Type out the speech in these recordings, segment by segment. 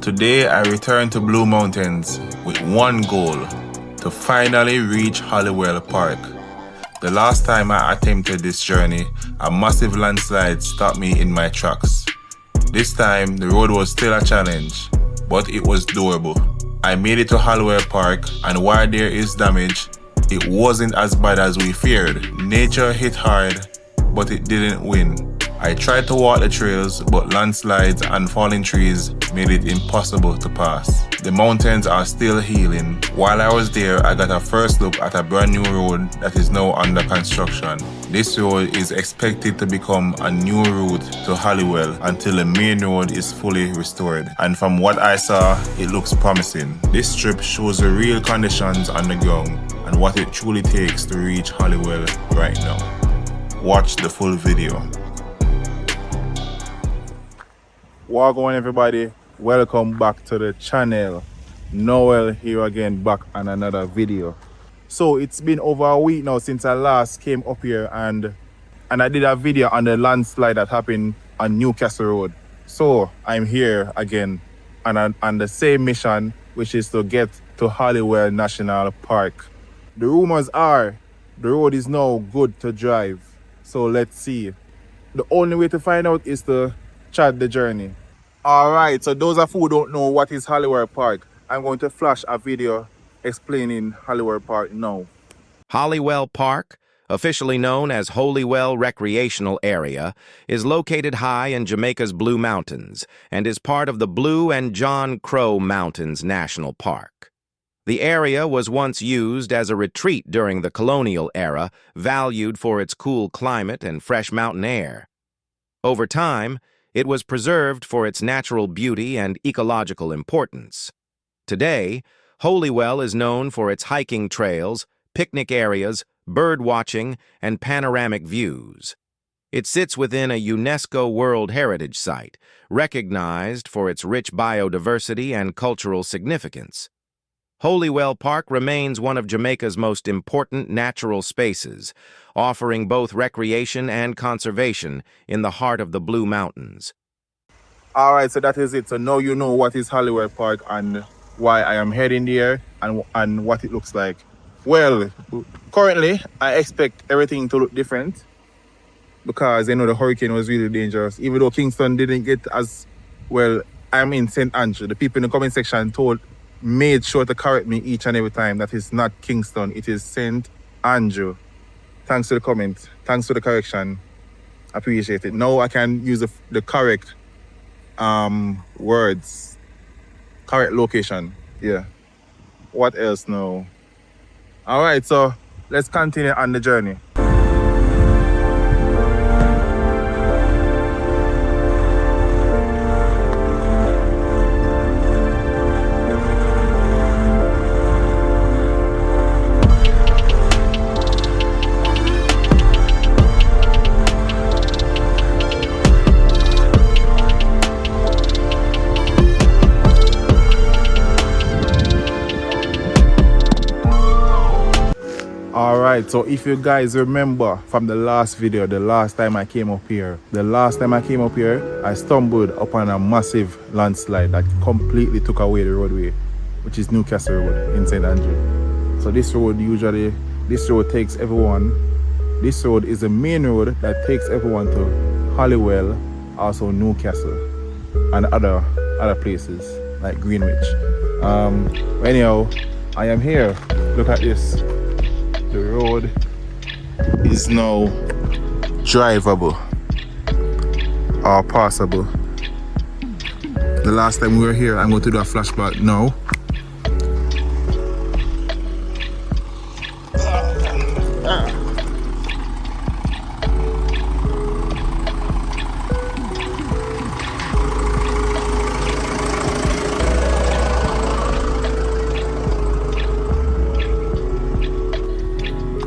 Today I return to Blue Mountains with one goal, to finally reach Holywell Park. The last time I attempted this journey, a massive landslide stopped me in my tracks. This time the road was still a challenge, but it was doable. I made it to Holywell Park, and while there is damage, it wasn't as bad as we feared. Nature hit hard, but it didn't win. I tried to walk the trails, but landslides and falling trees made it impossible to pass. The mountains are still healing. While I was there, I got a first look at a brand new road that is now under construction. This road is expected to become a new route to Holywell until the main road is fully restored. And from what I saw, it looks promising. This strip shows the real conditions on the ground and what it truly takes to reach Holywell right now. Watch the full video. Welcome everybody, welcome back to the channel. Noel here again, back on another video. So it's been over a week now since I last came up here and I did a video on the landslide that happened on Newcastle Road. So I'm here again on the same mission, which is to get to Holywell National Park. The rumors are the road is now good to drive. So let's see. The only way to find out is to chart the journey. Alright, so those of you who don't know what is Holywell Park, I'm going to flash a video explaining Holywell Park now. Holywell Park, officially known as Holywell Recreational Area, is located high in Jamaica's Blue Mountains and is part of the Blue and John Crow Mountains National Park. The area was once used as a retreat during the colonial era, valued for its cool climate and fresh mountain air. Over time, it was preserved for its natural beauty and ecological importance. Today, Holywell is known for its hiking trails, picnic areas, bird watching, and panoramic views. It sits within a UNESCO World Heritage Site, recognized for its rich biodiversity and cultural significance. Holywell Park remains one of Jamaica's most important natural spaces, offering both recreation and conservation in the heart of the Blue Mountains. Alright, so that is it. So now you know what is Holywell Park and why I am heading there and what it looks like. Well, currently I expect everything to look different because the hurricane was really dangerous. Even though Kingston didn't get as well, I'm in St. Andrew. The people in the comment section made sure to correct me each and every time that it's not Kingston, it is St. Andrew. Thanks for the comment, thanks for the correction, appreciate it. Now I can use the correct words, correct location. Yeah, what else now? All right, so let's continue on the journey. Alright, so if you guys remember from the last video, the last time I came up here, I stumbled upon a massive landslide that completely took away the roadway, which is Newcastle Road in St. Andrew. So this road takes everyone, this road is the main road that takes everyone to Holywell, also Newcastle, and other places like Greenwich. Anyhow, I am here. Look at this. The road is now drivable or passable. The last time we were here, I'm going to do a flashback now.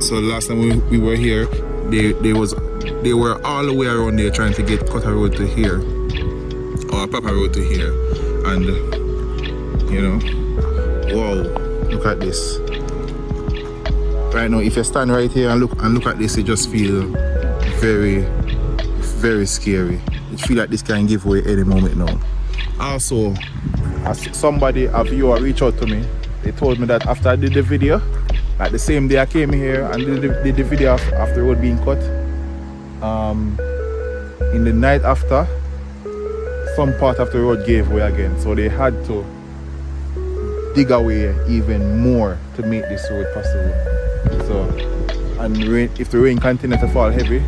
So last time we were here, they were all the way around there trying to get cut a road to here, or a proper road to here, and wow, look at this. Right now, if you stand right here and look at this, it just feels very, very scary. It feels like this can give way any moment now. Also, somebody, a viewer, reached out to me. They told me that after I did the video, like the same day I came here and did the video after the road being cut, in the night after, some part of the road gave way again, so they had to dig away even more to make this road possible. So, and if the rain continues to fall heavy,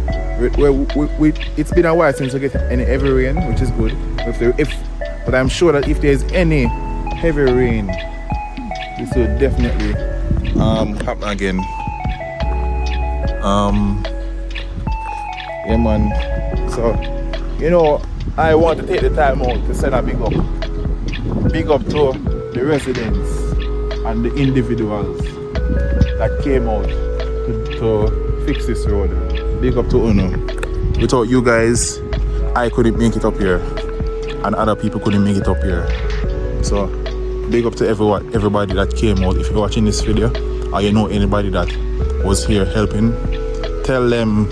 it's been a while since we get any heavy rain, which is good. But I'm sure that if there's any heavy rain, this will definitely happen again. Yeah, man. So, you know, I want to take the time out to send a big up. Big up to the residents and the individuals that came out to fix this road. Big up to Uno. Without you guys, I couldn't make it up here, and other people couldn't make it up here. So big up to everybody that came out. If you're watching this video or you know anybody that was here helping, tell them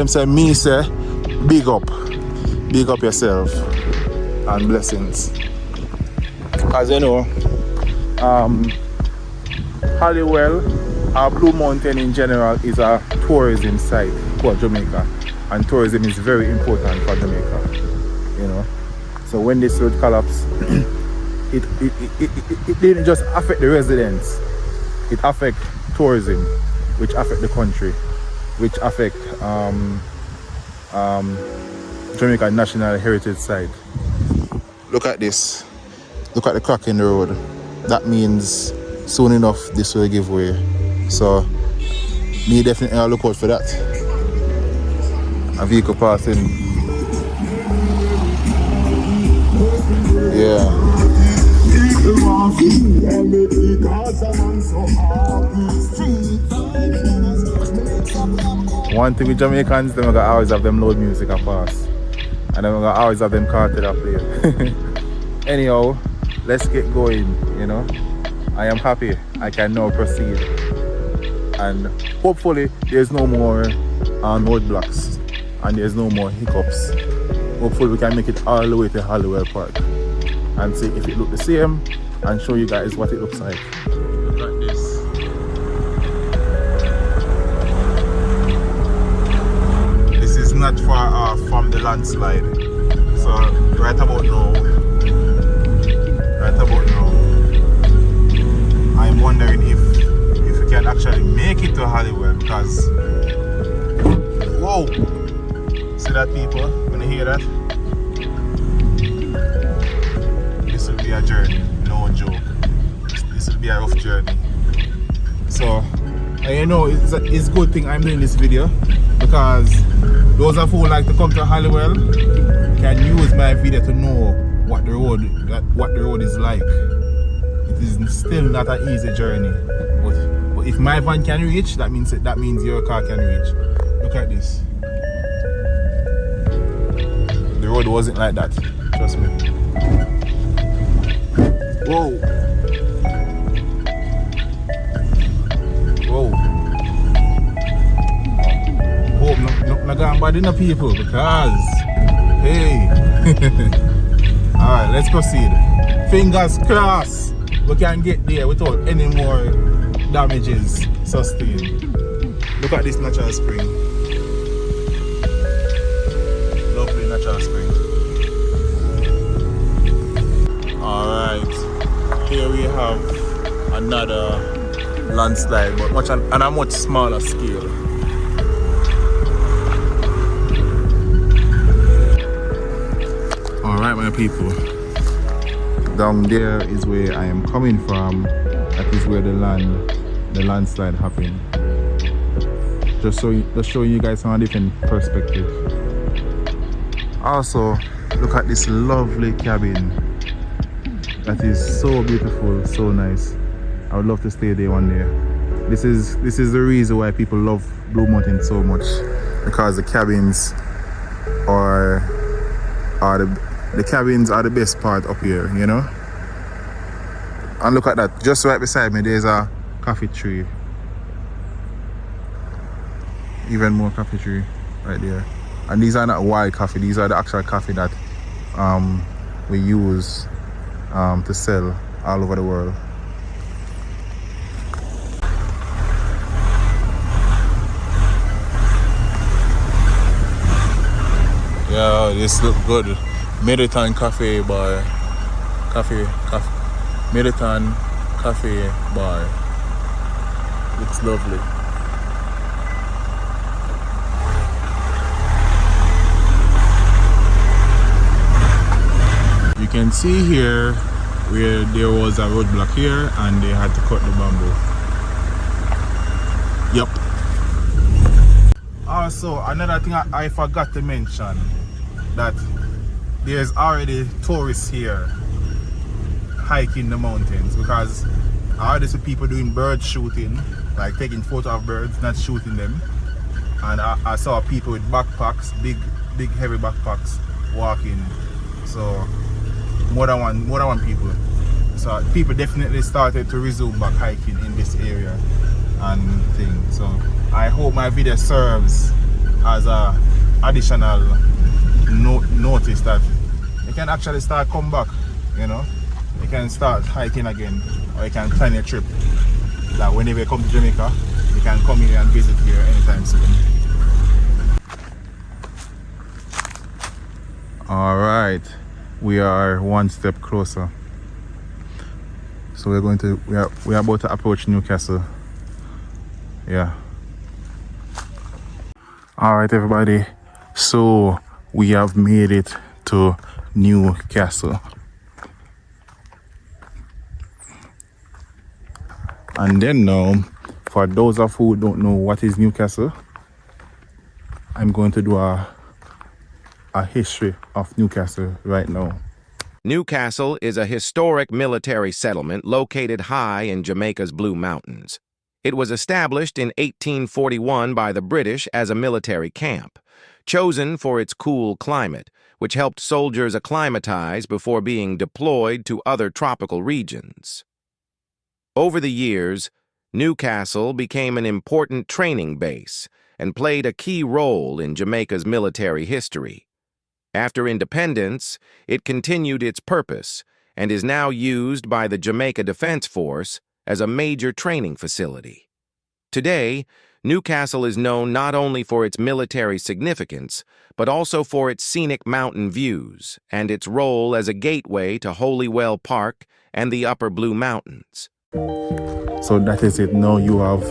say me say big up yourself and blessings. As you know, Holywell, Blue Mountain in general, is a tourism site for Jamaica, and tourism is very important for Jamaica, you know. So when this road collapsed, it didn't just affect the residents, it affect tourism, which affect the country, which affect Jamaica National Heritage Site. Look at this. Look at the crack in the road. That means soon enough this will give way. So me definitely I'll look out for that. A vehicle passing. Yeah. One thing with Jamaicans, them gonna always have them loud music a pass. And then we're gonna always have them carted up there. Anyhow, let's get going, you know. I am happy I can now proceed. And hopefully there's no more roadblocks and there's no more hiccups. Hopefully we can make it all the way to Holywell Park and see if it looks the same and show you guys what it looks like. Look at this. This is not far off from the landslide. So right about now, I'm wondering if we can actually make it to Holywell, because whoa, see that, people? When you hear that, this will be a journey, no joke. This will be a rough journey. So you know, it's a good thing I'm doing this video, because those of who like to come to Holywell can use my video to know what the road is like. It is still not an easy journey, but if my van can reach, that means your car can reach. Look at this. The road wasn't like that, trust me. Whoa. Hope not going bad in the people, because hey. Alright, let's proceed. Fingers crossed we can get there without any more damages sustained. Look at this natural spring. Lovely natural spring. Alright, here we have another landslide, but on a much smaller scale. Alright, my people, down there is where I am coming from. That is where the landslide happened. Just showing you guys from a different perspective. Also, look at this lovely cabin. That is so beautiful, so nice. I would love to stay there one day. This is the reason why people love Blue Mountain so much, because the cabins are the best part up here, you know. And look at that, just right beside me there's a coffee tree. Even more coffee tree right there. And these are not wild coffee, these are the actual coffee that we use to sell all over the world. Yeah, this look good. Meditan Cafe Bar. Meditan Cafe Bar. Looks lovely. You can see here where there was a roadblock here and they had to cut the bamboo. Yep. Also, another thing I forgot to mention, that there's already tourists here hiking the mountains, because I already see people doing bird shooting, like taking photo of birds, not shooting them. And I saw people with backpacks, big heavy backpacks walking. So more than one people. So people definitely started to resume back hiking in this area and things. So I hope my video serves as a additional notice that you can actually start come back, you know. You can start hiking again, or you can plan a trip that whenever you come to Jamaica, you can come here and visit here anytime soon. All right, we are one step closer. So we are about to approach Newcastle. Yeah. All right, everybody. So we have made it to Newcastle. And then now, for those of who don't know what is Newcastle, I'm going to do a history of Newcastle right now. Newcastle is a historic military settlement located high in Jamaica's Blue Mountains. It was established in 1841 by the British as a military camp, chosen for its cool climate, which helped soldiers acclimatize before being deployed to other tropical regions. Over the years, Newcastle became an important training base and played a key role in Jamaica's military history. After independence, it continued its purpose and is now used by the Jamaica Defense Force as a major training facility. Today, Newcastle is known not only for its military significance, but also for its scenic mountain views and its role as a gateway to Holywell Park and the Upper Blue Mountains. So that is it. Now you have,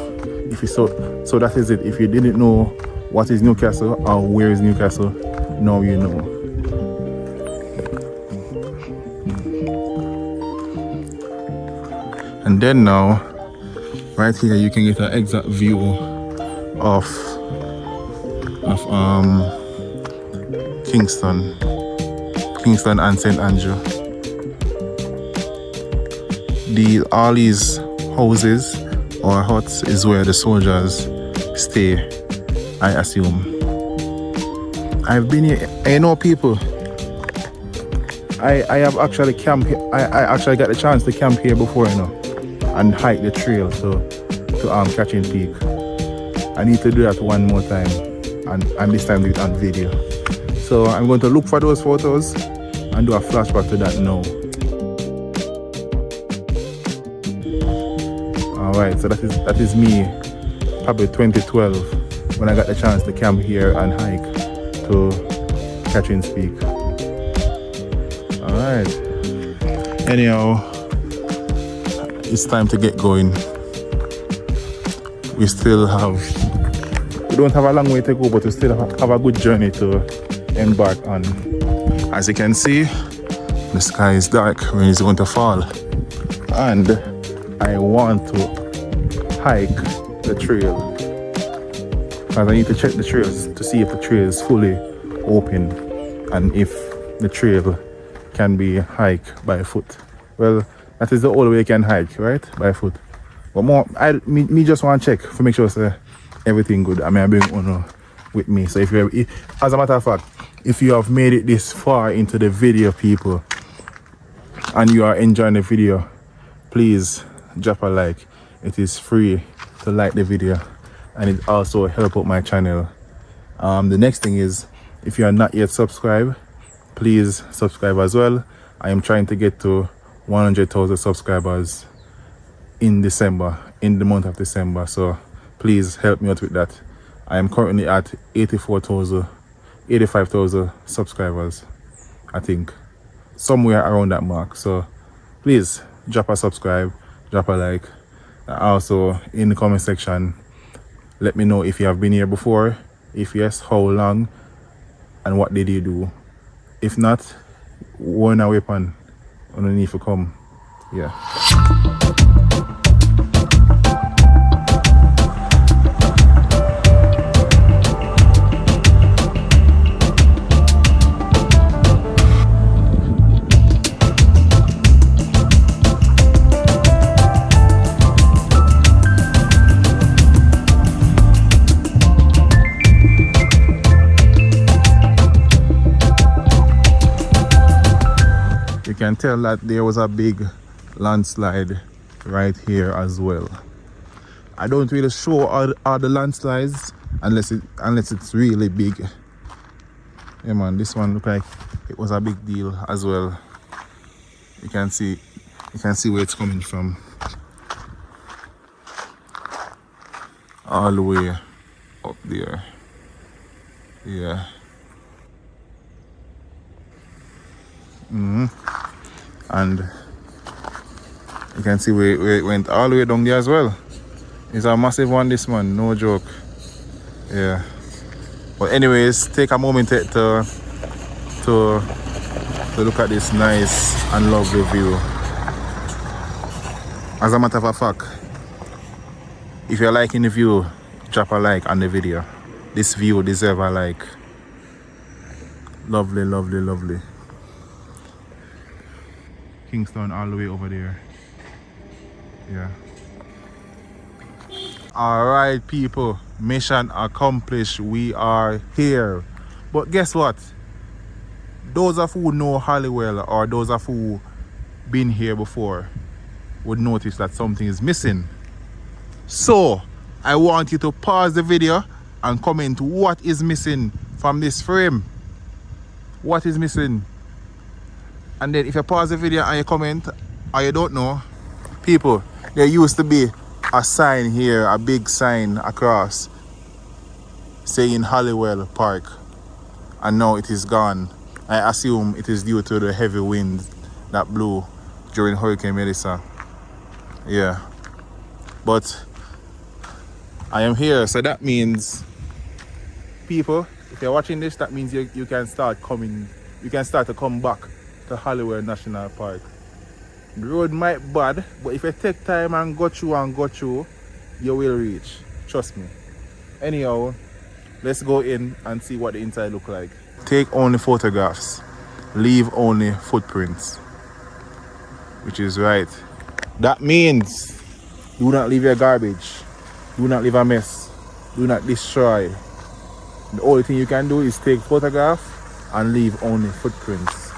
so that is it. If you didn't know what is Newcastle or where is Newcastle, now you know. And then now, right here, you can get an exact view of Kingston and St. Andrew. All these houses or huts is where the soldiers stay, I assume. I've been here, I know people. I have actually camped here. I actually got the chance to camp here before, you know, and hike the trail to Catching Peak. I need to do that one more time, and this time do it on video. So I'm going to look for those photos and do a flashback to that now. Alright, so that is me, probably 2012, when I got the chance to camp here and hike to Catching Peak. Alright. Anyhow, it's time to get going. We don't have a long way to go, but we still have a good journey to embark on. As you can see, the sky is dark, rain is going to fall. And I want to hike the trail, because I need to check the trails to see if the trail is fully open and if the trail can be hiked by foot. Well, that is the only way you can hike, right? By foot. But me just want to check to make sure everything good. I bring Uno with me. So as a matter of fact, if you have made it this far into the video, people, and you are enjoying the video, please drop a like. It is free to like the video, and it also help out my channel. The next thing is, if you are not yet subscribed, please subscribe as well. I am trying to get to 100,000 subscribers in December, in the month of December. So please help me out with that. I am currently at 85,000 subscribers, I think, somewhere around that mark. So please drop a subscribe, drop a like. Also in the comment section, let me know if you have been here before. If yes, how long and what did you do? If not, warn a weapon underneath to come. Yeah. You can tell that there was a big landslide right here as well. I don't really show all the landslides unless it's really big. Yeah man, this one look like it was a big deal as well. You can see where it's coming from. All the way up there. Yeah. And you can see where it went all the way down there as well. It's a massive one, this man, no joke. Yeah. But anyways, take a moment to look at this nice and lovely view. As a matter of fact, if you're liking the view, drop a like on the video. This view deserves a like. Lovely, lovely, lovely. Kingston all the way over there. Yeah. Alright people, mission accomplished. We are here. But guess what? Those of who know Holywell or those of who been here before would notice that something is missing. So I want you to pause the video and comment what is missing from this frame. What is missing? And then if you pause the video and you comment or you don't know, people, there used to be a sign here, a big sign across saying Holywell Park, and now it is gone. I assume it is due to the heavy wind that blew during Hurricane Melissa. Yeah, but I am here, so that means, people, if you're watching this, that means you can start to come back to Holywell National Park. The road might be bad, but if you take time and go through, you will reach. Trust me. Anyhow, let's go in and see what the inside look like. Take only photographs. Leave only footprints. Which is right. That means do not leave your garbage. Do not leave a mess. Do not destroy. The only thing you can do is take photographs and leave only footprints.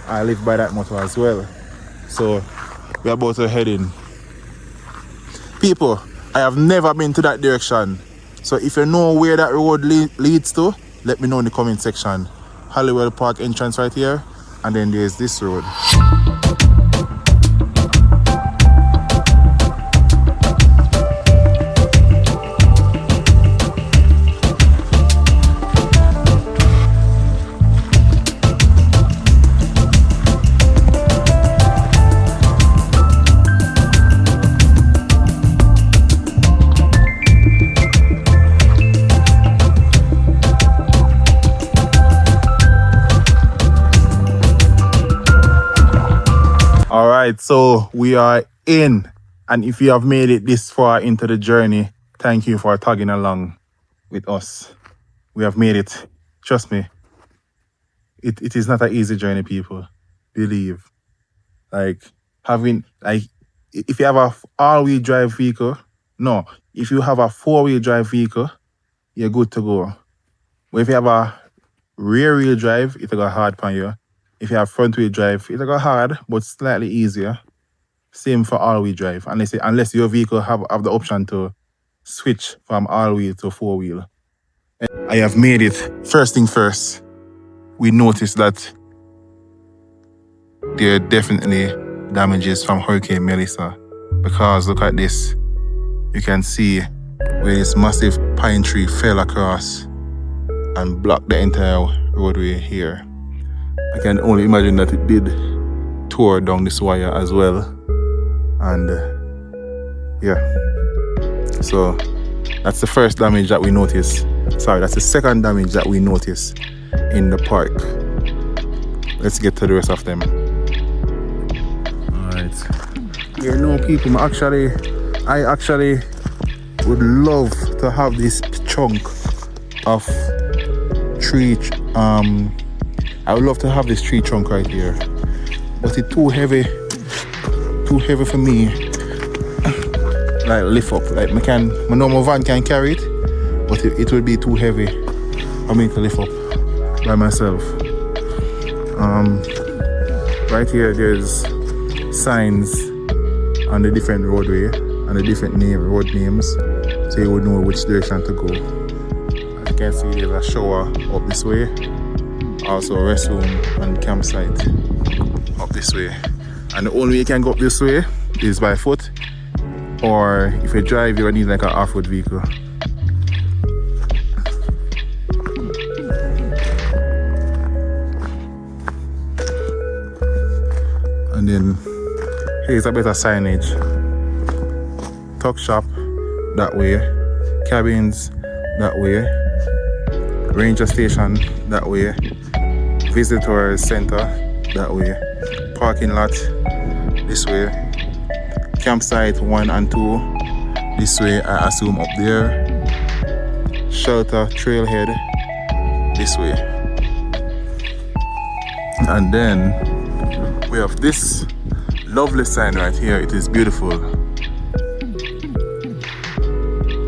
I live by that motto as well. So we're about to head in. People, I have never been to that direction. So if you know where that road leads to, let me know in the comment section. Holywell Park entrance right here, and then there's this road. Alright, so we are in, and if you have made it this far into the journey, thank you for tagging along with us. We have made it. Trust me, it is not an easy journey, people. Believe. If you have a all-wheel drive vehicle, no, if you have a four-wheel drive vehicle, you're good to go. But if you have a rear-wheel drive, it'll go hard on you. If you have front-wheel drive, it'll go hard, but slightly easier. Same for all-wheel drive, unless your vehicle have the option to switch from all-wheel to four-wheel. I have made it. First thing first, we noticed that there definitely damages from Hurricane Melissa. Because look at this. You can see where this massive pine tree fell across and blocked the entire roadway here. I can only imagine that it did tore down this wire as well. And yeah, so that's the first damage that we noticed. Sorry, that's the second damage that we noticed in the park. Let's get to the rest of them. Alright. Here no people. I actually would love to have this chunk of tree. I would love to have this tree trunk right here, but it's too heavy for me. Like lift up, like my normal van can carry it, but it would be too heavy for me to lift up by myself. Right here there's signs on the different roadway and the different road names, so you would know which direction to go. As you can see, there's a shower up this way, also a restroom and campsite up this way. And the only way you can go up this way is by foot, or if you drive, you need like an off-road vehicle. And then here's a better signage. Tuck shop that way, cabins that way, ranger station that way, visitor center that way, parking lot this way, campsite 1 and 2 this way, I assume up there, shelter trailhead this way. And then we have this lovely sign right here. It is beautiful.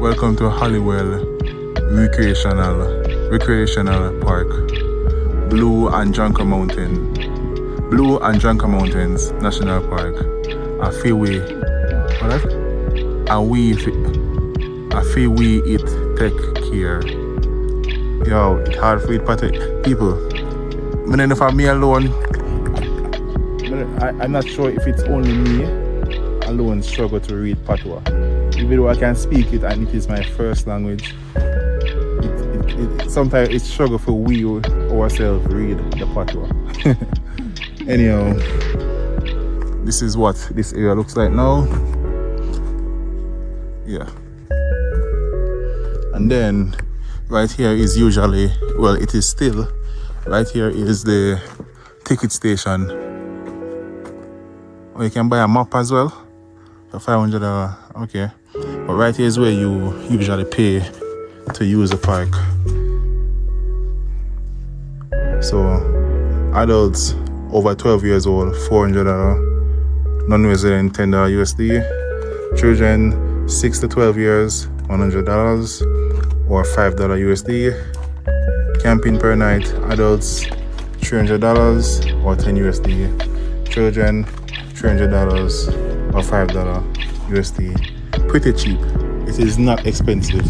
Welcome to Holywell Recreational Park, Blue and Jonker Mountains National Park. A feel we it take care. Yo, it's hard for it, but people. I don't know if me alone. I'm not sure if it's only me alone struggle to read Patois. Even though I can speak it and it is my first language, sometimes it's struggle for we ourselves read the Patois. Anyhow, this is what this area looks like now. Yeah. And then right here is usually, well, it is still, right here is the ticket station. Or you can buy a map as well for $500. Okay. But right here is where you usually pay to use the park. So adults over 12 years old, $400. Non-resident, $10 USD. Children 6 to 12 years, $100 or $5 USD. Camping per night, adults $300 or $10 USD. Children $300 or $5 USD. Pretty cheap. It is not expensive.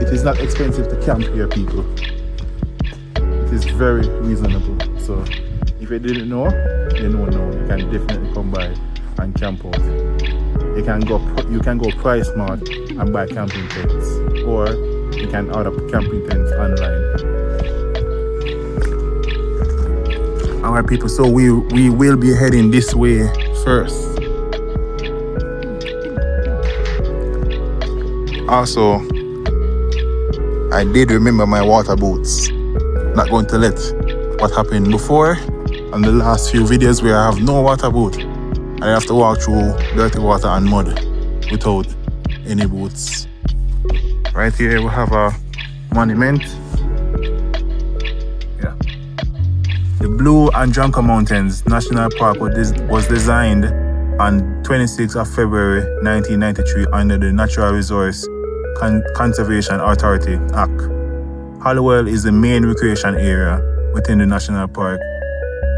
It is not expensive to camp here, people. It is very reasonable. So if you didn't know, you know now. You can definitely come by and camp out. You can go Price Smart and buy camping tents, or you can order camping tents online. Alright people, so we will be heading this way first. Also, I did remember my water boots. Not going to let what happened before on the last few videos where I have no water boot. I have to walk through dirty water and mud without any boots. Right here we have a monument. Yeah. The Blue and Jonker Mountains National Park was designed on 26th of February 1993 under the Natural Resource Conservation Authority Act. Holywell is the main recreation area within the national park.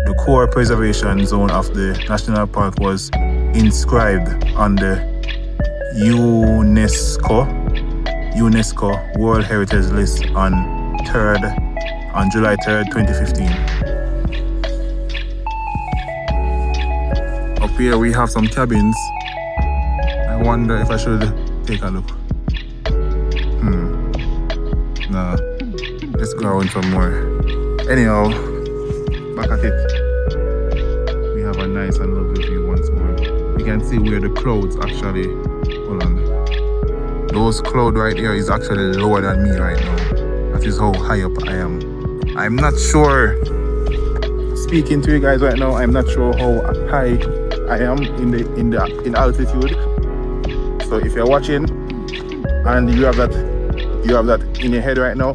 The core preservation zone of the national park was inscribed on the UNESCO World Heritage List on July 3rd, 2015. here we have some cabins. I wonder if I should take a look. Nah, let's go around some more. Anyhow, back at it. We have a nice and lovely view once more. You can see where the clouds actually, hold on. Those clouds right here is actually lower than me right now. That is how high up I am. I'm not sure, speaking to you guys right now, I'm not sure how high I am in altitude. So if you're watching and you have that in your head right now,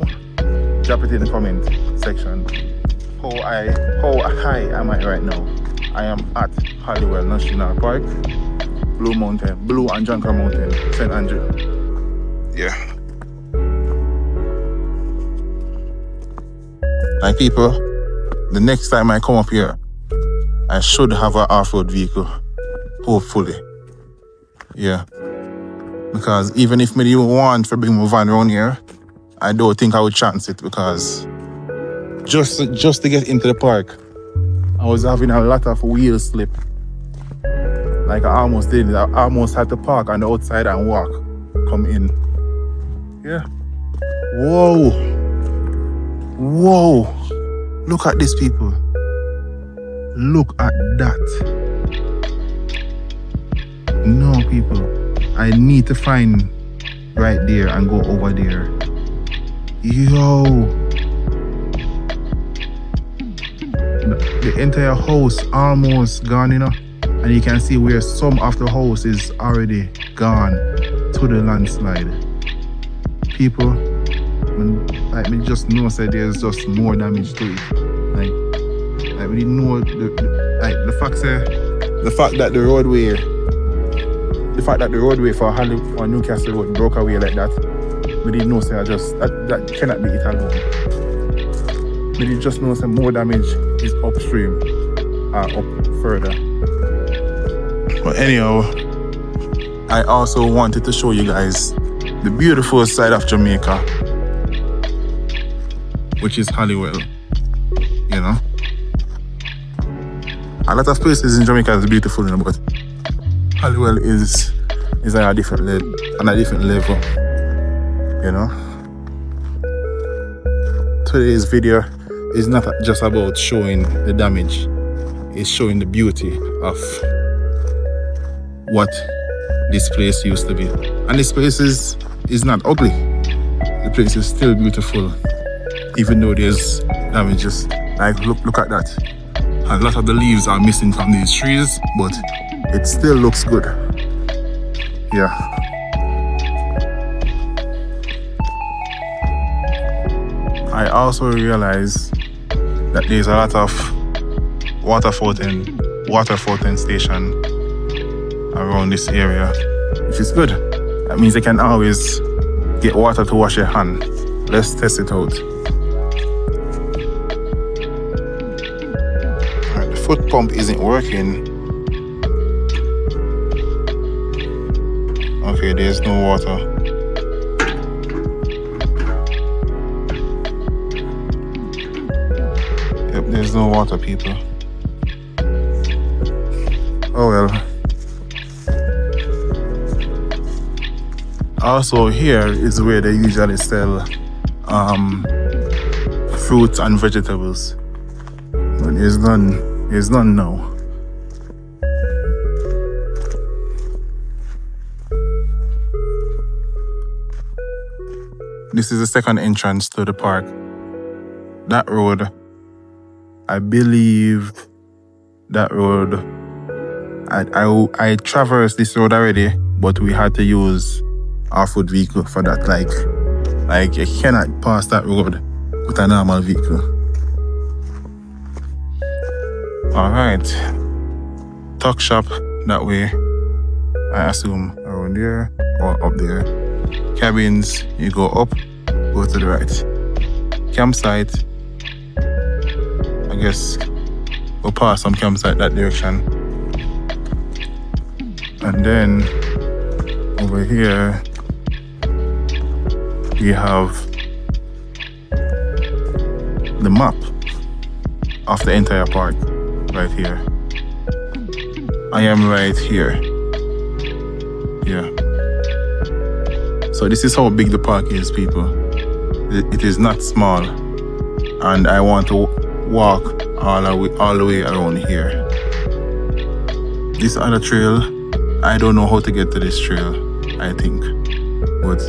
drop it in the comment section. How high am I right now? I am at Holywell National Park, Blue and John Crow Mountain, St. Andrew. Yeah. My people, the next time I come up here, I should have an off-road vehicle, hopefully. Yeah. Because even if me want to bring my van around here, I don't think I would chance it, because just to get into the park, I was having a lot of wheel slip. Like I almost did. I almost had to park on the outside and walk, come in. Yeah. Whoa. Whoa. Look at this, people. Look at that. No, people. I need to find right there and go over there. Yo. The entire house almost gone, you know. And you can see where some of the house is already gone to the landslide. People, like me just know that there's just more damage to it. Like we didn't know the fact that the roadway for Newcastle Road broke away like that. We didn't know that cannot be it alone. We didn't just know some more damage is upstream or up further. But anyhow, I also wanted to show you guys the beautiful side of Jamaica, which is Holywell. You know, a lot of places in Jamaica is beautiful, you know, but Holywell is on a different level. You know, today's video is not just about showing the damage; it's showing the beauty of what this place used to be. And this place is not ugly. The place is still beautiful, even though there's damages. Like look at that. A lot of the leaves are missing from these trees, but it still looks good. Yeah. I also realize that there's a lot of water fountain station around this area, which is good. That means you can always get water to wash your hand. Let's test it out. Alright, the foot pump isn't working. Okay, there's no water. Yep, there's no water, people. Oh well. Also, here is where they usually sell fruits and vegetables. But there's none now. This is the second entrance to the park. That road, I believe that road, I traversed this road already, but we had to use off-road vehicle for that. Like you cannot pass that road with a normal vehicle. Alright, tuck shop that way, I assume around there or up there. Cabins, you go up, go to the right. Campsite, I guess we'll pass some campsite that direction. And then over here we have the map of the entire park right here. I am right here. Yeah. So this is how big the park is, people. It is not small. And I want to walk all the way around here. This other trail, I don't know how to get to this trail, I think. But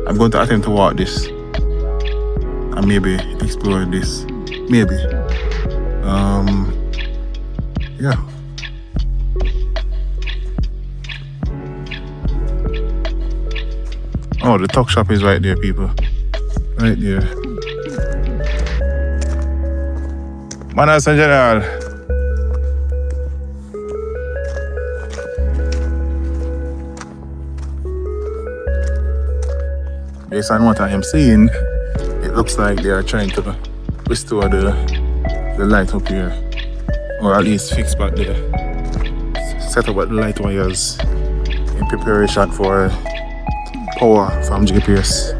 I'm going to attempt to walk this and maybe explore this. Maybe. Yeah. Oh, the tuck shop is right there, people. Right there. Manas en general. Based on what I am seeing, it looks like they are trying to restore the light up here. Or at least fix back there. Set up the light wires in preparation for power from GPS.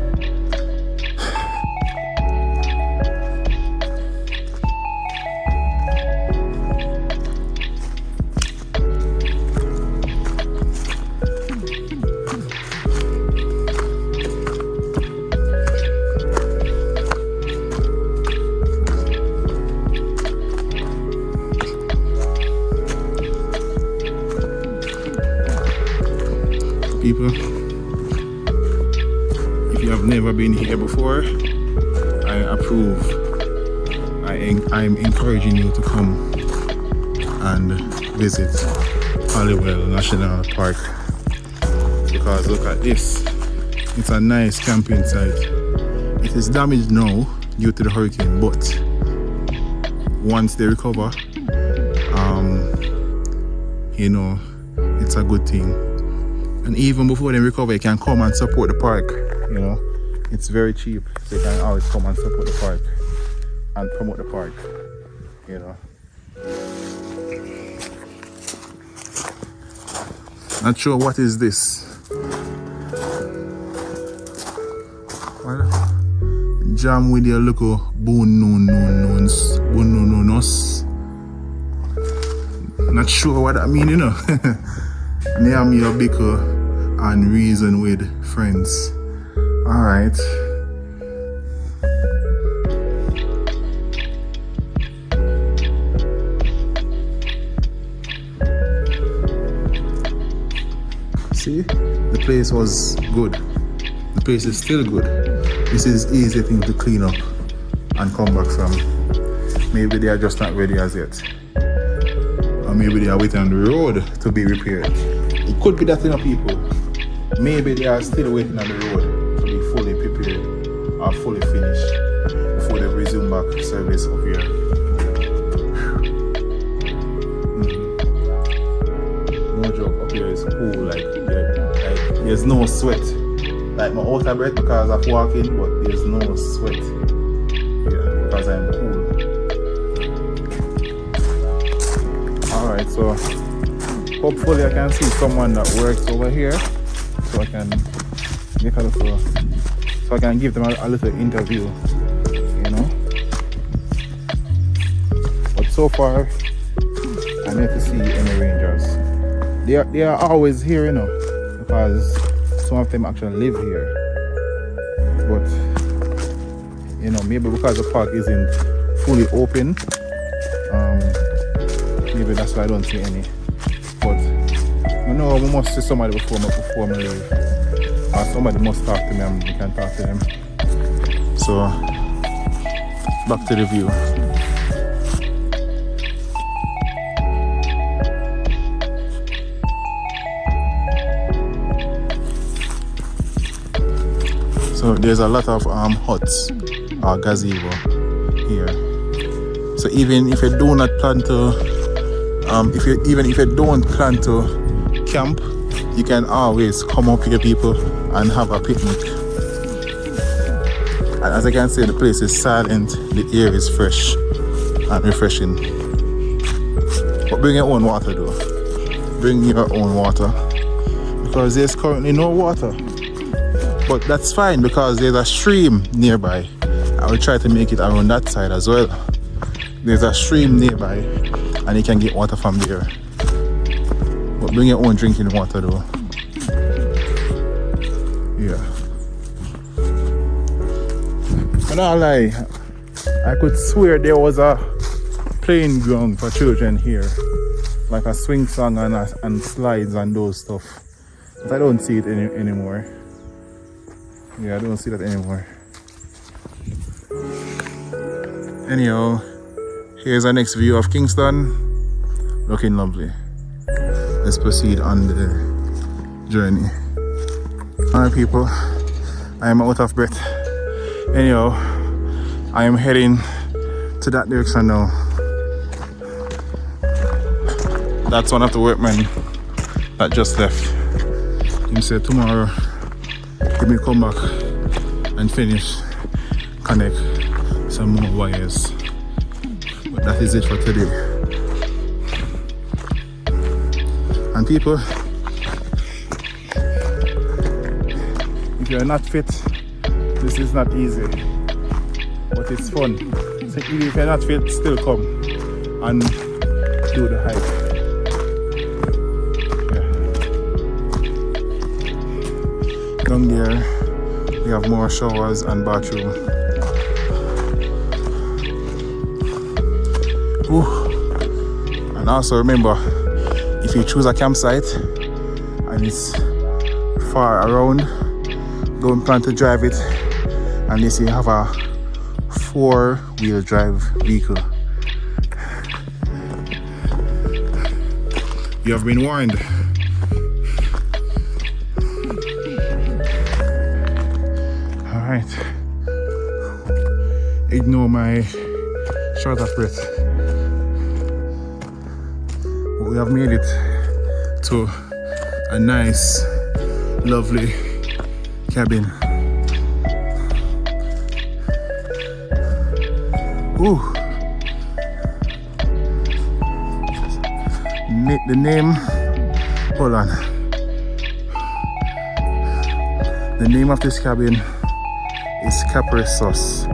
People, if you have never been here before, I approve. I'm encouraging you to come and visit Holywell National Park, because look at this. It's a nice camping site. It is damaged now due to the hurricane, but once they recover, you know, it's a good thing. And even before they recover, you can come and support the park. You know, it's very cheap, so you can always come and support the park and promote the park. You know, not sure what is this. Well, jam with your little bononos. Not sure what that means, you know. Me and me a bicker and reason with friends. Alright. See? The place was good. The place is still good. This is easy thing to clean up and come back from. Maybe they are just not ready as yet. Or maybe they are waiting on the road to be repaired. It could be that, you know, people. Maybe they are still waiting on the road to be fully prepared or fully finished before they resume back service up here. No joke, up here is cool. Like there's no sweat. Like my out of breath because of walking, but there's no sweat here because I'm cool. Alright, so hopefully I can see someone that works over here, so I can make a little, so I can give them a little interview, you know. But so far, I'm yet to see any rangers. They are always here, you know, because some of them actually live here. But you know, maybe because the park isn't fully open, maybe that's why I don't see any. But you know, we must see somebody before me leave. Or somebody must talk to me and we can talk to them. So back to the view. So there's a lot of huts or gazebo here. So even if you do not plan to if you don't plan to camp, you can always come up here, people, and have a picnic. And as I can see, the place is silent, the air is fresh and refreshing. But bring your own water though. Bring your own water, because there's currently no water. But that's fine because there's a stream nearby. I will try to make it around that side as well. There's a stream nearby and you can get water from there. But bring your own drinking water though. Yeah. But not lie, I could swear there was a playing ground for children here. Like a swing song and slides and those stuff. But I don't see it anymore. Yeah, I don't see that anymore. Anyhow, here's our next view of Kingston. Looking lovely. Let's proceed on the journey. Alright people, I am out of breath. Anyhow, I am heading to that direction now. That's one of the workmen that just left. He said tomorrow he may come back and finish, connect some more wires. But that is it for today. And people, if you're not fit, this is not easy, but it's fun. So if you're not fit, still come and do the hike. Yeah. Down there, we have more showers and bathroom. Ooh. And also remember, if you choose a campsite and it's far around, don't plan to drive it unless you have a 4-wheel drive vehicle. You have been warned. Alright. Ignore my short of breath. But we have made it to a nice, lovely cabin. Ooh. The name, hold on. The name of this cabin is Capressos,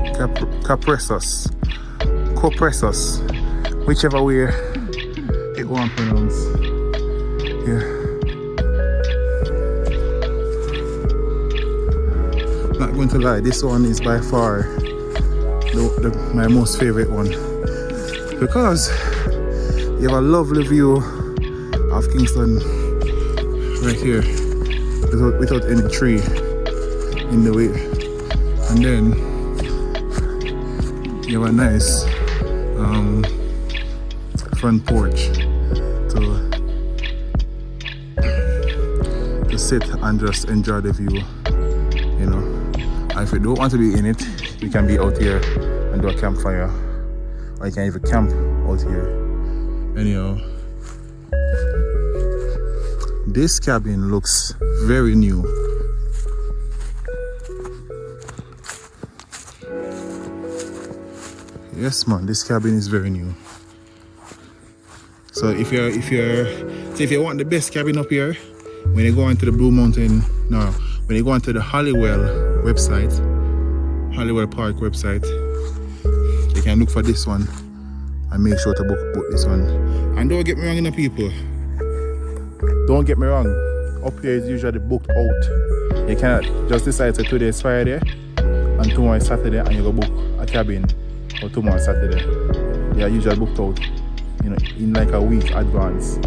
whichever way it won't pronounce. Yeah. Not going to lie, this one is by far my most favorite one, because you have a lovely view of Kingston right here without any tree in the way, and then you have a nice front porch to sit and just enjoy the view, you know. And if you don't want to be in it, you can be out here and do a campfire, or you can even camp out here. Anyhow, this cabin looks very new. Yes man, this cabin is very new. So if you want the best cabin up here, when you go onto the Blue Mountain, no, when you go onto the Holywell website, Holywell Park website, you can look for this one and make sure to book this one. And don't get me wrong, people. Don't get me wrong. Up here is usually booked out. You cannot just decide to today is Friday and tomorrow is Saturday and you go book a cabin for tomorrow Saturday. They are usually booked out, you know, in like a week advance.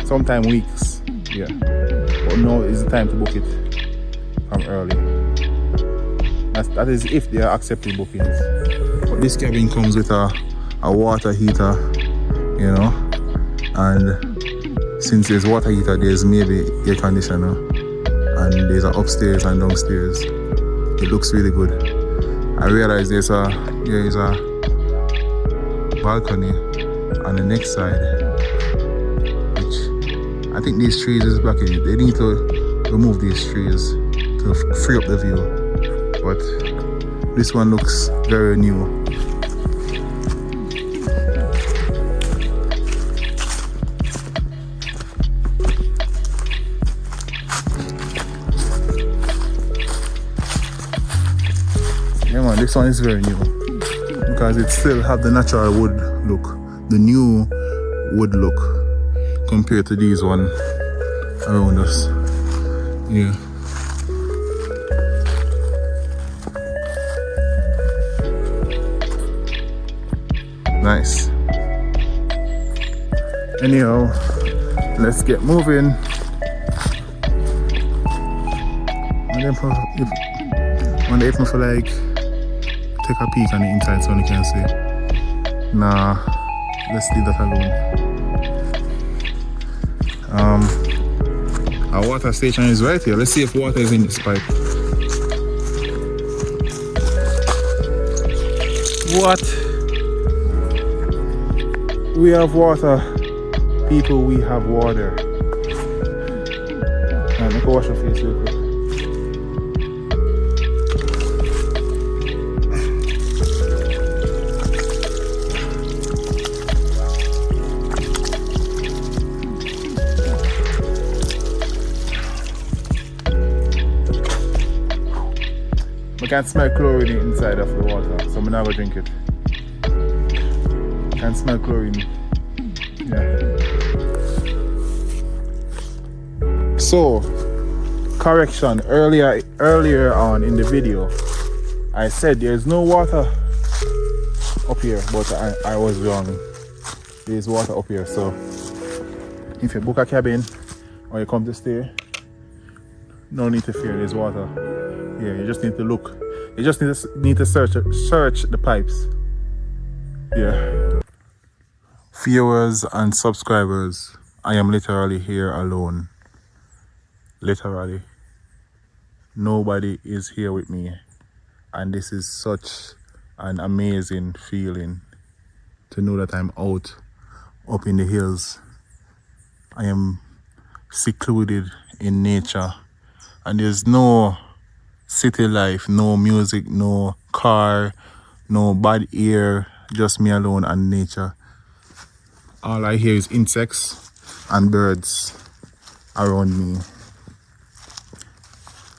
Sometimes weeks, yeah. But now is the time to book it from early. That is if they are accepting bookings. But this cabin comes with a water heater, you know, and since there's water heater, there's maybe air conditioner, and there's an upstairs and downstairs. It looks really good. I realize there is a balcony on the next side, which I think these trees is blocking it. They need to remove these trees to free up the view. But this one looks very new. Yeah man, this one is very new because it still have the natural wood look, the new wood look compared to these one around us. Yeah. Nice. Anyhow, let's get moving. Wonder if I feel like take a peek on the inside so you can see. Nah, let's leave that alone. Our water station is right here. Let's see if water is in this pipe. What? We have water. People, we have water. Alright, make a wash your face real quick. I can smell chlorine inside of the water, so I'm not gonna drink it. I can smell chlorine. Yeah. So, correction, earlier on in the video, I said there's no water up here, but I was wrong. There's water up here, so if you book a cabin or you come to stay, no need to fear, there's water. Yeah, you just need to look. You just need to search the pipes. Yeah. Viewers and subscribers, I am literally here alone. Literally. Nobody is here with me. And this is such an amazing feeling to know that I'm out up in the hills. I am secluded in nature. And there's no city life, no music, no car, no bad air, just me alone and nature. All I hear is insects and birds around me.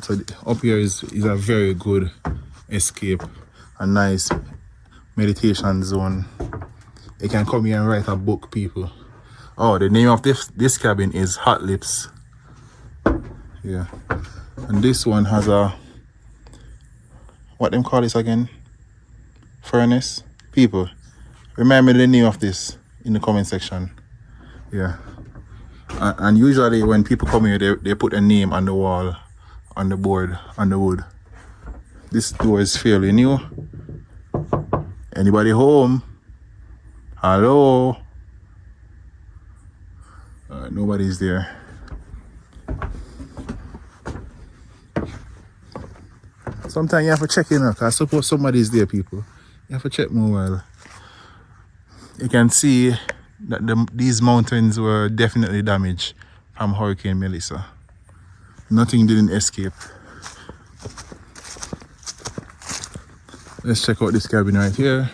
So up here is a very good escape, a nice meditation zone. You can come here and write a book, people. Oh, the name of this cabin is Hot Lips. Yeah. And this one has a, what them call this again? Furnace? People, remember the name of this in the comment section. Yeah. And usually when people come here, they put a name on the wall, on the board, on the wood. This door is fairly new. Anybody home? Hello? Nobody's there. Sometimes you have to check in, because I suppose somebody's there, people. You have to check more well. You can see that these mountains were definitely damaged from Hurricane Melissa. Nothing didn't escape. Let's check out this cabin right here.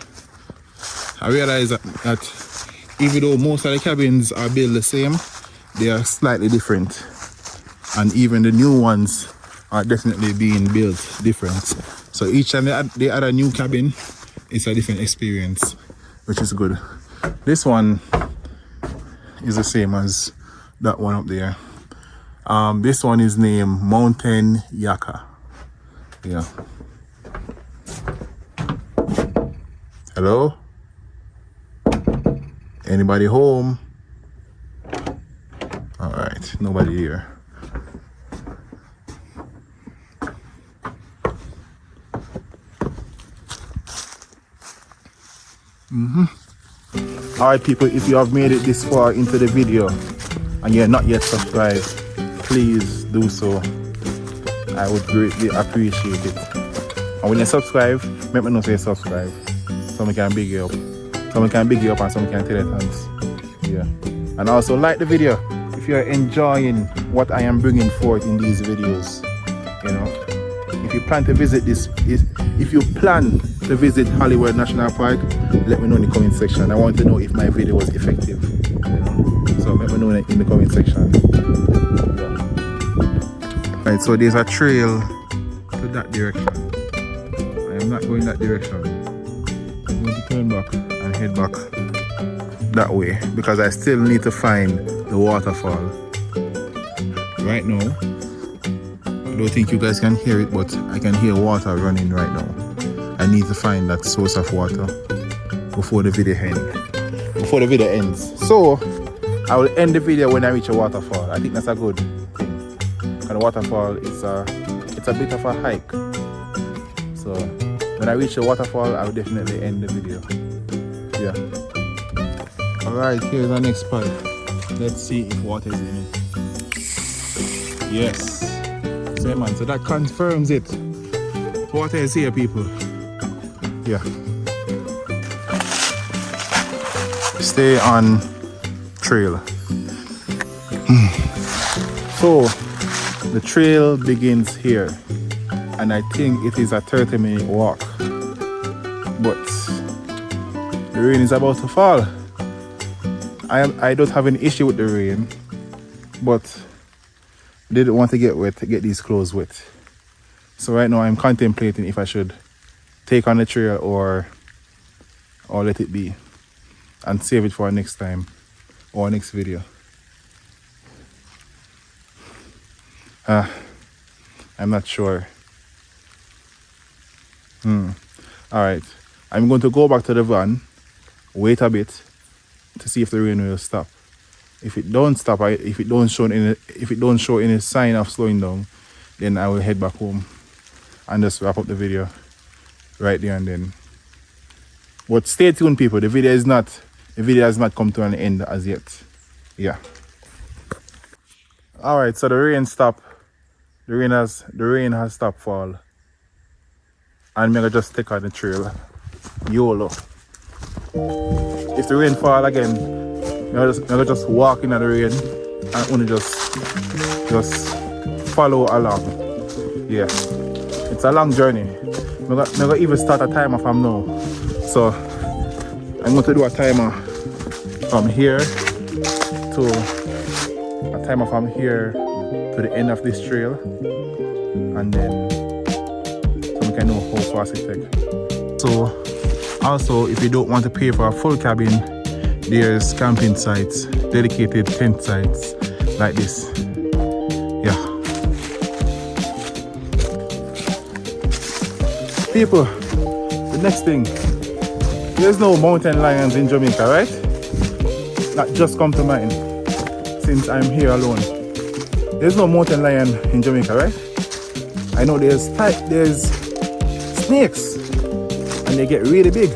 I realize that even though most of the cabins are built the same, they are slightly different. And even the new ones are definitely being built different. So each time they add a new cabin, it's a different experience, which is good. This one is the same as that one up there. This one is named Mountain Yaka. Yeah. Hello? Anybody home? All right, nobody here. Alright people, if you have made it this far into the video and you're not yet subscribed, please do so. I would greatly appreciate it. And when you subscribe, make me know say subscribe. So we can big you up. So we can big you up and so we can tell you thanks. Yeah. And also like the video if you're enjoying what I am bringing forth in these videos. You know. If you plan to visit Holywell National Park, let me know in the comment section. I want to know if my video was effective. You know? So let me know in the comment section. Yeah. Right, so there's a trail to that direction. I am not going that direction. I'm going to turn back and head back that way because I still need to find the waterfall. right now. I don't think you guys can hear it, but I can hear water running right now. I need to find that source of water before the video ends. So I will end the video when I reach a waterfall. I think that's a good thing. And the waterfall is it's a bit of a hike. So when I reach the waterfall, I will definitely end the video. Yeah. Alright, here's our next pipe. Let's see if water is in it. Yes. So man, so that confirms it. Water is here, people. Yeah. Stay on trail. So the trail begins here, and I think it is a 30-minute walk, but the rain is about to fall. I don't have an issue with the rain, but didn't want to get wet, to get these clothes wet. So right now I'm contemplating if I should take on the trail or let it be and save it for next time or next video. I'm not sure. Alright, I'm going to go back to the van, wait a bit to see if the rain will stop. If it don't stop, if it don't show any sign of slowing down, then I will head back home and just wrap up the video right there and then. But stay tuned, people. The video has not come to an end as yet. Yeah. Alright, so the rain stopped. The rain has stopped fall. And I'm gonna just take on the trail. YOLO. If the rain fall again, I'm gonna just walk in the rain and only just follow along. Yeah. It's a long journey. I'm gonna even start a timer from now. So I'm going to do a timer from here to the end of this trail, and then so we can know how fast it takes. So also, if you don't want to pay for a full cabin, there's camping sites, dedicated tent sites like this. Yeah. People, the next thing, there's no mountain lions in Jamaica, right? That just come to mind since I'm here alone. There's no mountain lion in Jamaica, right? I know there's snakes and they get really big.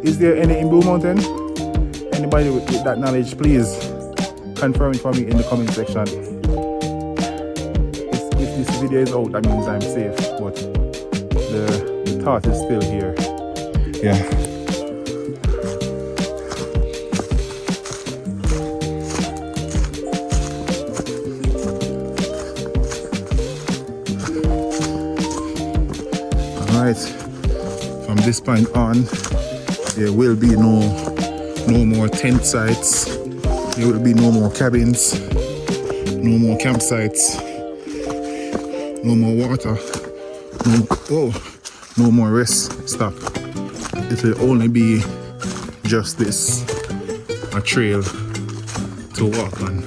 Is there any in Blue Mountain? Anybody with that knowledge, please confirm it for me in the comment section. If this video is out, that means I'm safe, but the thought is still here. Yeah. Alright, from this point on, there will be no more tent sites, there will be no more cabins, no more campsites, no more water, no more rest stop. It will only be just this, a trail to walk on,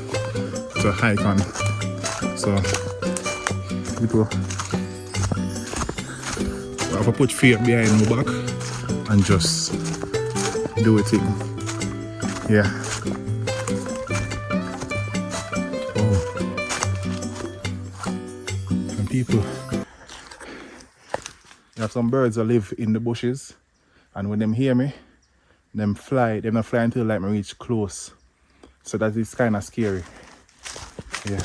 to hike on. So people have to put feet behind my back and just do it. Yeah. Oh. And people, you have some birds that live in the bushes, and when them hear me, them not fly until like me reach close. So that is kind of scary. Yeah.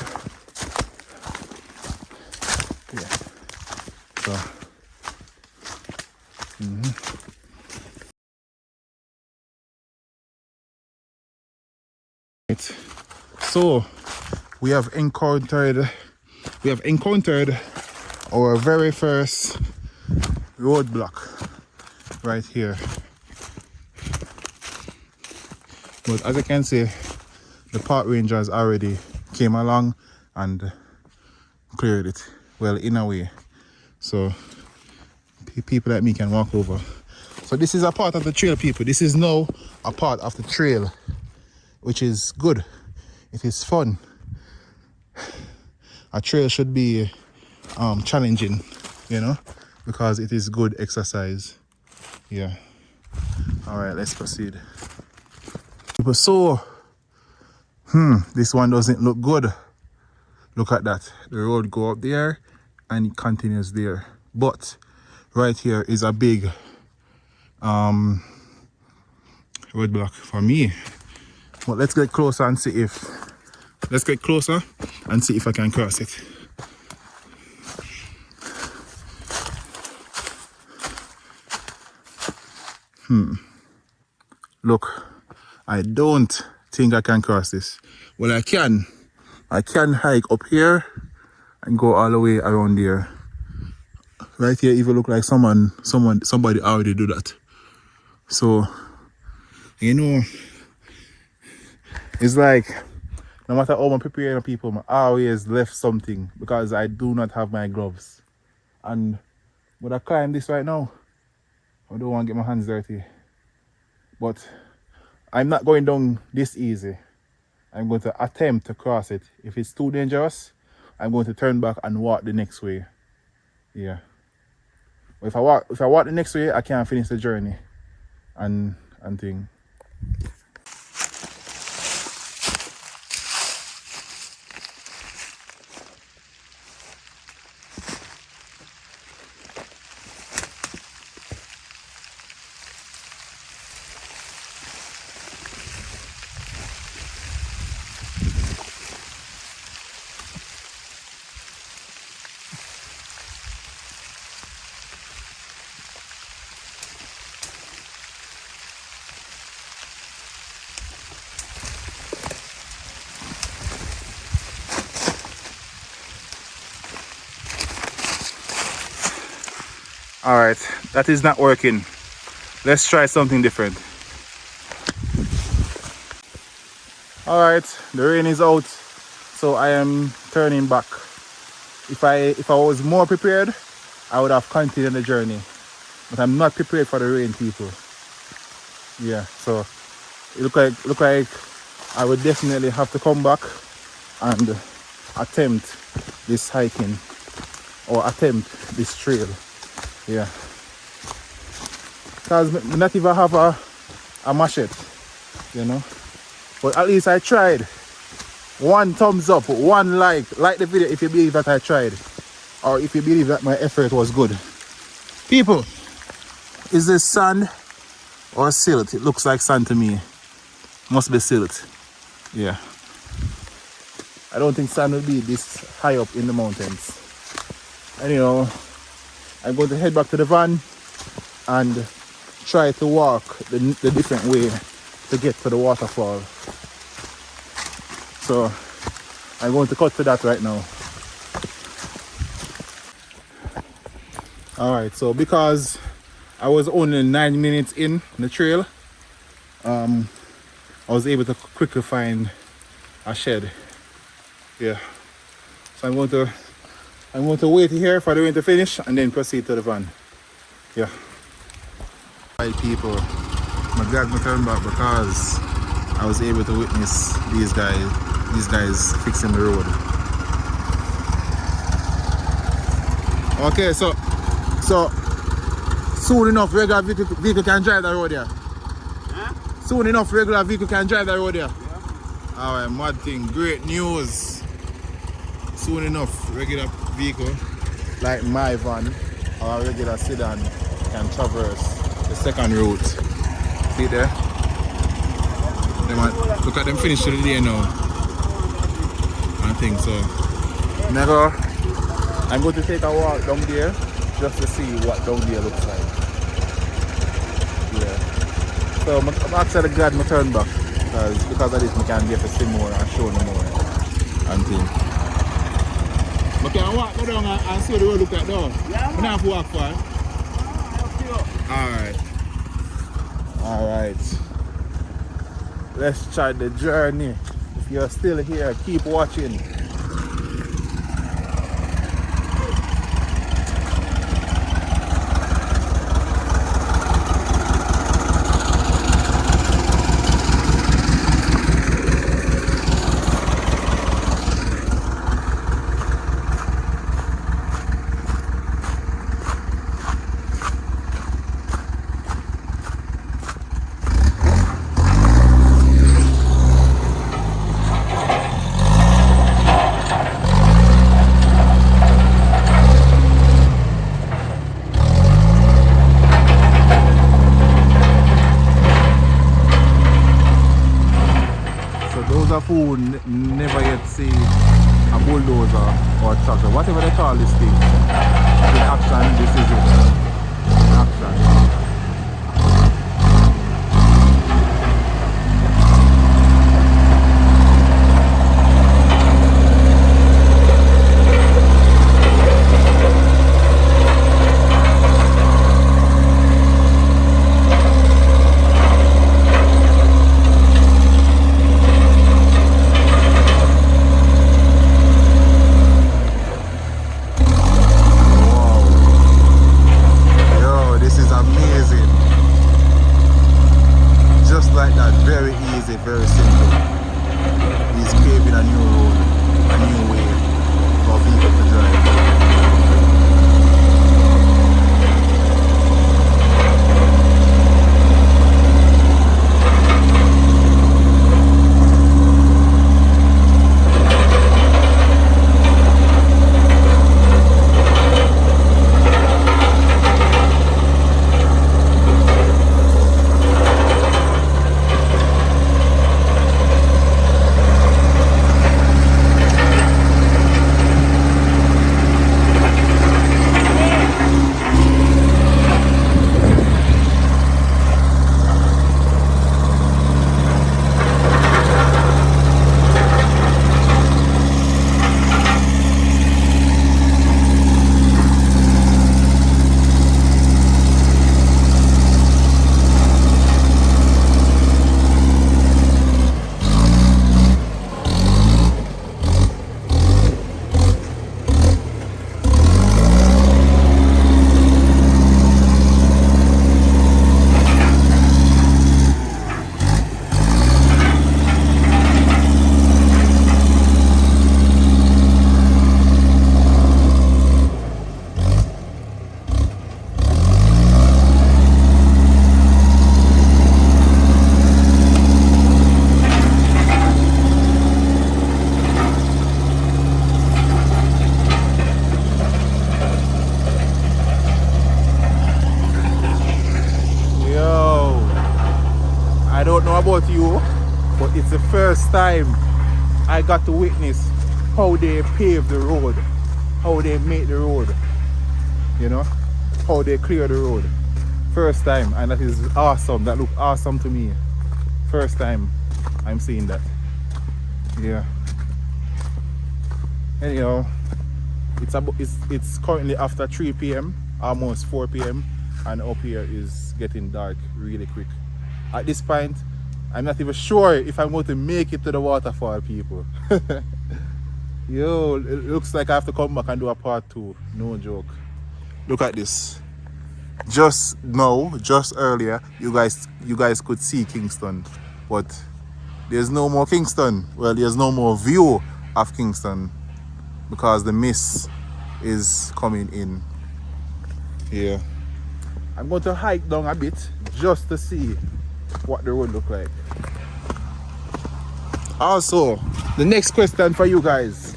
Yeah. So. So we have encountered our very first roadblock right here. But as you can see, the park rangers already came along and cleared it. Well, in a way. So people like me can walk over. So this is a part of the trail, people. This is now a part of the trail, which is good. It is fun. a trail should be challenging, you know, because it is good exercise. Yeah. All right, let's proceed. So, this one doesn't look good. Look at that. The road go up there and it continues there. But right here is a big roadblock for me. But let's get closer and see if I can cross it. Look, I don't think I can cross this. Well, I can hike up here and go all the way around there. Right here even look like somebody already do that. So, you know, it's like no matter how I'm preparing people, I always left something because I do not have my gloves. And when I climb this right now, I don't want to get my hands dirty. But I'm not going down this easy. I'm going to attempt to cross it. If it's too dangerous, I'm going to turn back and walk the next way. Yeah. But if I walk the next way, I can't finish the journey and thing. Alright, that is not working. Let's try something different. Alright, the rain is out, so I am turning back. If I was more prepared, I would have continued the journey. But I'm not prepared for the rain, people. Yeah, so it look like I would definitely have to come back and attempt this hiking or attempt this trail. Yeah, because I not even have a machete, you know, but at least I tried. One thumbs up, one like the video if you believe that I tried, or if you believe that my effort was good. People, is this sand or silt? It looks like sand to me. Must be silt. Yeah, I don't think sand will be this high up in the mountains. Anyhow, I'm going to head back to the van and try to walk the different way to get to the waterfall. So I'm going to cut to that right now. Alright, so because I was only 9 minutes in the trail, I was able to quickly find a shed. Yeah. So I'm going to wait here for the rain to finish and then proceed to the van. Yeah. Right, people, I'm glad I turned back because I was able to witness these guys fixing the road. Okay, so soon enough regular vehicle can drive the road here. Huh? Soon enough regular vehicle can drive the road here. Yeah. Alright, mad thing, great news. Soon enough regular vehicle like my van or a regular sedan can traverse the second route. See there? Look at them finish the day now. I think so. Never. I'm going to take a walk down there just to see what down there looks like. Yeah. So I'm actually glad I turned back because of this I can get to see more and show them more and things. I can walk down and see the road look like down. Yeah, man. I don't have to walk far. Alright. Let's try the journey. If you're still here, keep watching. you never yet see a bulldozer or a tractor, whatever they call this thing, in action, this is it. In action. Very simple. He's paving a new road, a new way for people to drive. I don't know about you, but it's the first time I got to witness how they pave the road, how they make the road, you know, how they clear the road. First time, and that is awesome. That looks awesome to me. First time I'm seeing that. Yeah. Anyhow, it's currently after 3 p.m, almost 4 p.m, and up here is getting dark really quick. At this point, I'm not even sure if I'm going to make it to the waterfall, people. Yo, it looks like I have to come back and do a part 2. No joke. Look at this. Just now, just earlier, you guys could see Kingston, but there's no more Kingston. Well, there's no more view of Kingston because the mist is coming in here. I'm going to hike down a bit just to see what the road look like. Also, the next question for you guys.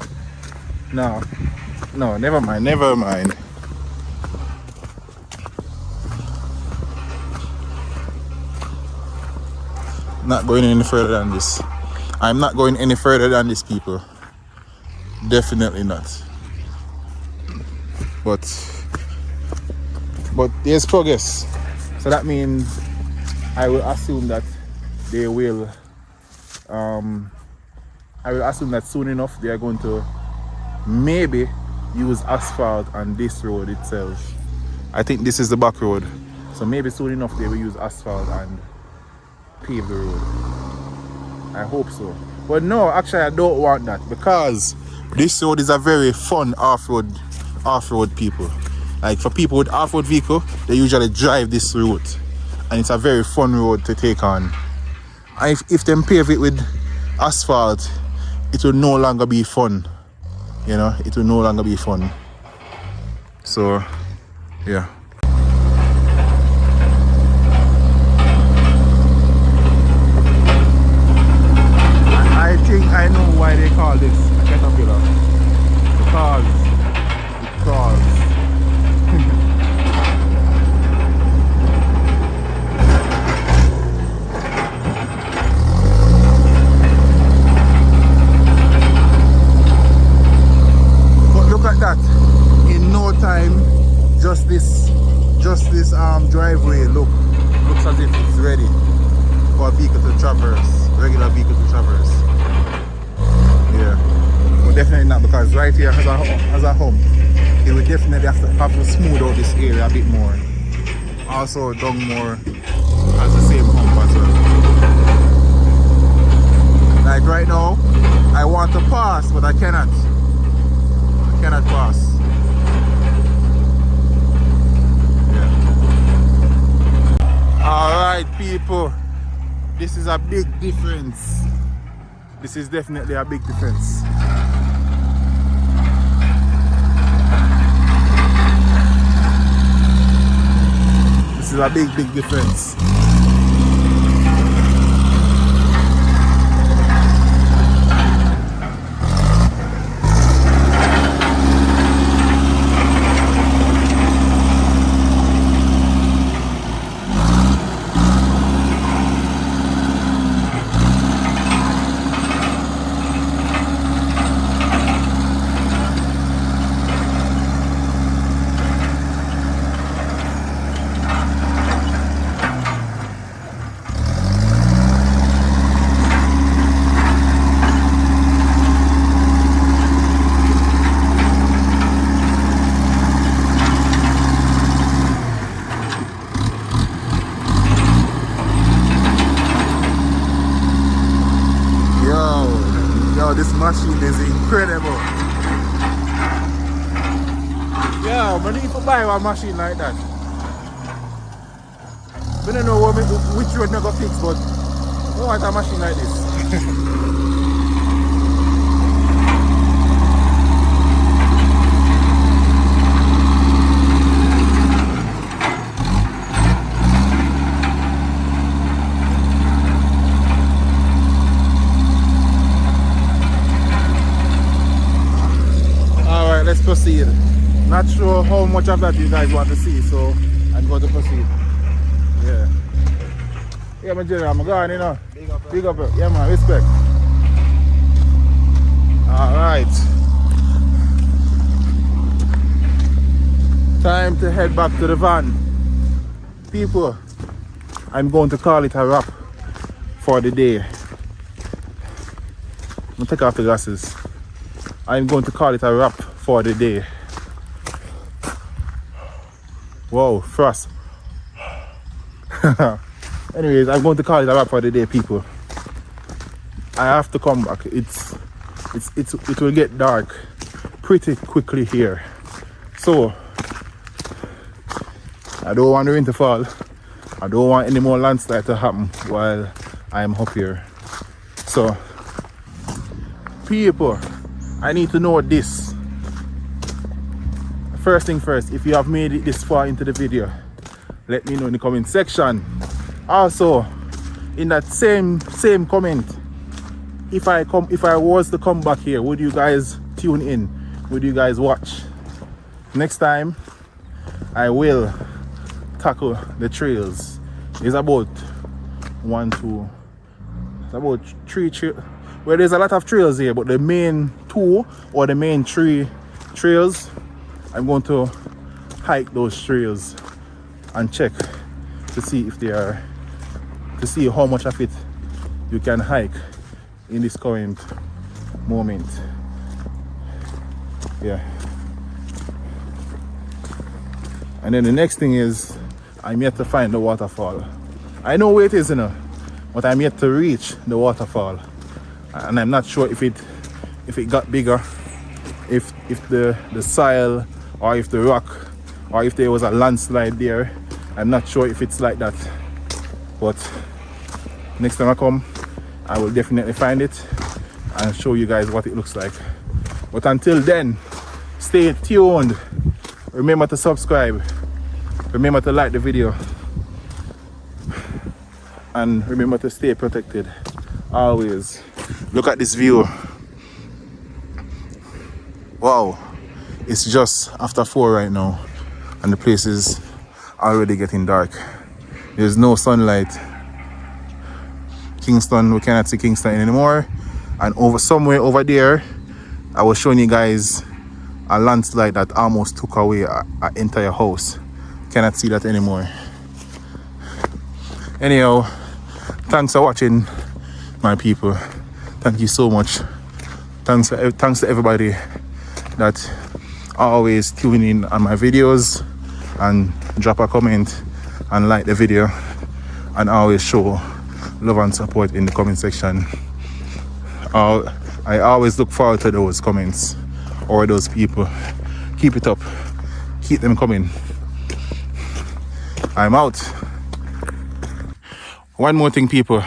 No, never mind. Not going any further than this. I'm not going any further than this, people. Definitely not. But there's progress. So that means I will assume that they will I will assume that soon enough they are going to maybe use asphalt on this road itself. I think this is the back road. So maybe soon enough they will use asphalt and pave the road. I hope so. But no, actually I don't want that, because this road is a very fun off-road people. Like for people with off-road vehicle, they usually drive this route, and it's a very fun road to take on. And if them pave it with asphalt, it will no longer be fun. You know, it will no longer be fun. So yeah. I think I know why they call this a caterpillar. Because it crawls. just this driveway looks as if it's ready for a vehicle to traverse, regular vehicle to traverse. Yeah, but definitely not, because right here as a hump, it would definitely have to smooth out this area a bit more. Also down more has the same hump as well. Like right now, I want to pass, but I cannot. I cannot pass. Yeah. Alright people, this is a big difference. This is definitely a big difference. This is a big difference. This machine is incredible. Yeah, I need to buy one machine like that. I don't know which road I'm gonna fix, but I want a machine like this. Let's proceed. Not sure how much of that you guys want to see, so I'm going to proceed. Yeah. Yeah, my general, I'm going, you know. Big up. Yeah, man, respect. Alright. Time to head back to the van. People, I'm going to call it a wrap for the day. I'm going to take off the glasses. I'm going to call it a wrap for the day. Whoa, frost. Anyways, I'm going to call it a wrap for the day, people. I have to come back. It will get dark pretty quickly here. So I don't want the rain to fall. I don't want any more landslide to happen while I'm up here. So people, I need to know this. First thing first, if you have made it this far into the video, let me know in the comment section. Also, in that same comment, if I was to come back here, would you guys tune in? Would you guys watch? Next time, I will tackle the trails. It's about 3 trails. Well, there's a lot of trails here, but the main 2 or the main 3 trails, I'm going to hike those trails and check to see if they are, to see how much of it you can hike in this current moment. Yeah. And then the next thing is, I'm yet to find the waterfall. I know where it is, you know, but I'm yet to reach the waterfall. And I'm not sure if it got bigger, if the soil, or if the rock, or if there was a landslide there. I'm not sure if it's like that, but next time I come, I will definitely find it and show you guys what it looks like. But until then, stay tuned. Remember to subscribe, remember to like the video, and remember to stay protected always. Look at this view. Wow, it's just after 4 right now and the place is already getting dark. There's no sunlight. Kingston, we cannot see Kingston anymore. And somewhere over there, I was showing you guys a landslide that almost took away an entire house. Cannot see that anymore. Anyhow, thanks for watching, my people. Thank you so much. Thanks to everybody that always tune in on my videos and drop a comment and like the video and always show love and support in the comment section. I always look forward to those comments or those people. Keep it up. Keep them coming. I'm out. One more thing, people.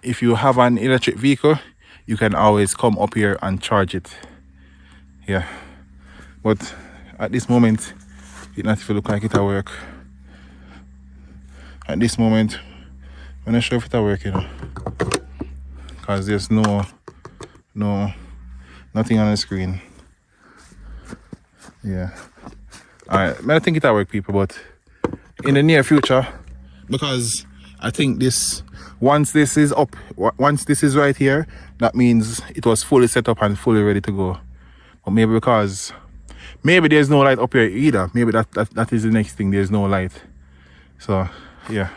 If you have an electric vehicle, you can always come up here and charge it. Yeah. But at this moment, it not feel look like it'll work. At this moment, I'm not sure if it'll work, you know. Because there's nothing on the screen. Yeah. Alright, I think it'll work, people, but in the near future, because I think once this is up, once this is right here, that means it was fully set up and fully ready to go. But maybe because maybe there's no light up here either. Maybe that is the next thing. There's no light. So yeah.